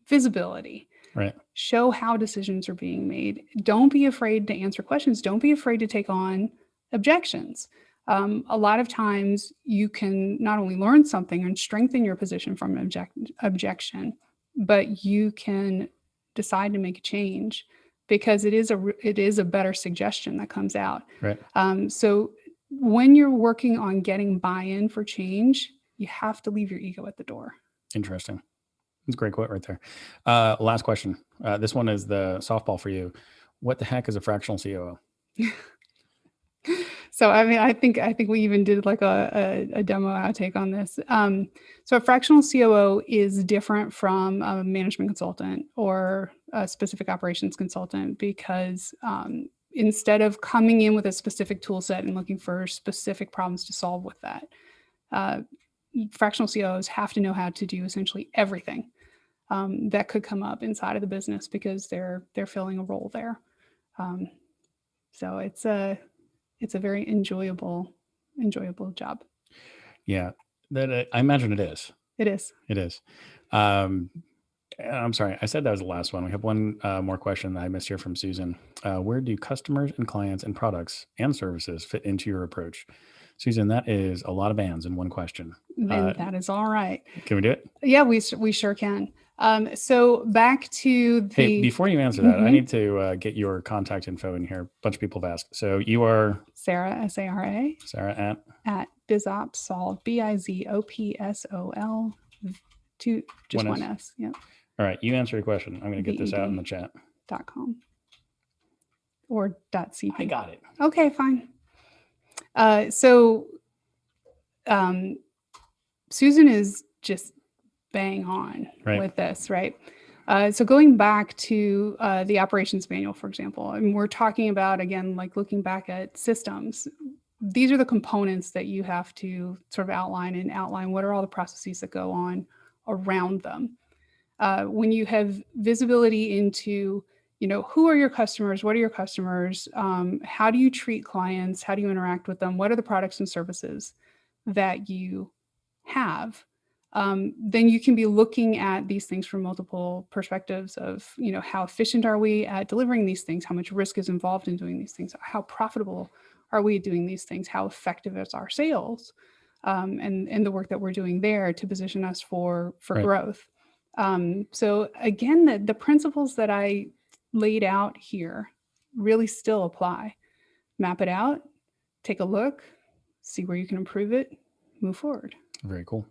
[SPEAKER 2] visibility,
[SPEAKER 1] Right.
[SPEAKER 2] show how decisions are being made. Don't be afraid to answer questions. Don't be afraid to take on objections. A lot of times you can not only learn something and strengthen your position from an objection, but you can decide to make a change because it is a better suggestion that comes out.
[SPEAKER 1] Right.
[SPEAKER 2] So when you're working on getting buy-in for change, you have to leave your ego at the door.
[SPEAKER 1] Interesting. That's a great quote right there. Last question. This one is the softball for you. What the heck is a fractional COO?
[SPEAKER 2] So, I mean, I think we even did like a demo outtake on this. So a fractional COO is different from a management consultant or a specific operations consultant because instead of coming in with a specific tool set and looking for specific problems to solve with that, fractional COOs have to know how to do essentially everything that could come up inside of the business because they're filling a role there. So it's a very enjoyable job.
[SPEAKER 1] Yeah, that I imagine it is.
[SPEAKER 2] It is.
[SPEAKER 1] It is. I'm sorry, I said that was the last one. We have one more question that I missed here from Susan. Where do customers and clients and products and services fit into your approach? Susan, that is a lot of ands in one question.
[SPEAKER 2] Then that is all right.
[SPEAKER 1] Can we do it?
[SPEAKER 2] Yeah, we sure can. So back to the.
[SPEAKER 1] Hey, before you answer that, I need to get your contact info in here. A bunch of people have asked. So you are
[SPEAKER 2] Sara, S-A-R-A.
[SPEAKER 1] Sara
[SPEAKER 2] at BizOpsSolve, BIZOPSOL. Just one S. Yep.
[SPEAKER 1] All right, you answer your question. I'm going to get this out in the chat.
[SPEAKER 2] .com or .cp.
[SPEAKER 1] I got it.
[SPEAKER 2] Okay, fine. So Susan is just bang on with this, right? So going back to the operations manual, for example, and we're talking about, again, like looking back at systems, these are the components that you have to sort of outline what are all the processes that go on around them. When you have visibility into, who are your customers? What are your customers? How do you treat clients? How do you interact with them? What are the products and services that you have? Then you can be looking at these things from multiple perspectives of, how efficient are we at delivering these things? How much risk is involved in doing these things? How profitable are we doing these things? How effective is our sales? And the work that we're doing there to position us for growth. So again, the principles that I laid out here really still apply. Map it out, take a look, see where you can improve it, move forward.
[SPEAKER 1] Very cool.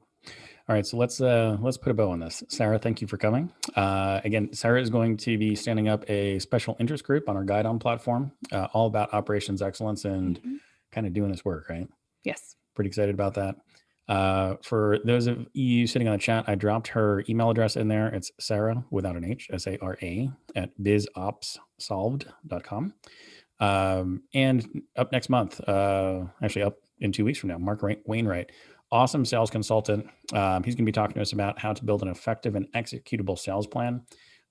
[SPEAKER 1] All right, so let's put a bow on this. Sara, thank you for coming. Again, Sara is going to be standing up a special interest group on our Guide On platform, all about operations excellence and kind of doing this work, right?
[SPEAKER 2] Yes.
[SPEAKER 1] Pretty excited about that. For those of you sitting on the chat, I dropped her email address in there. It's Sara without an H, SARA at bizopssolved.com. And up next month, actually up in 2 weeks from now, Mark Wainwright, awesome sales consultant. He's going to be talking to us about how to build an effective and executable sales plan.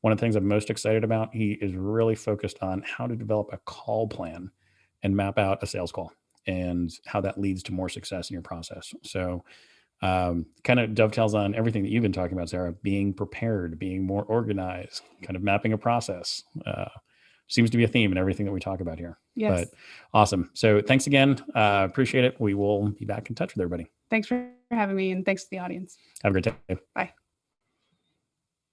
[SPEAKER 1] One of the things I'm most excited about, he is really focused on how to develop a call plan and map out a sales call and how that leads to more success in your process. So kind of dovetails on everything that you've been talking about, Sara, being prepared, being more organized, kind of mapping a process. Seems to be a theme in everything that we talk about here.
[SPEAKER 2] Yes.
[SPEAKER 1] But awesome. So thanks again. Appreciate it. We will be back in touch with everybody.
[SPEAKER 2] Thanks for having me, and thanks to the audience.
[SPEAKER 1] Have a great day.
[SPEAKER 2] Bye.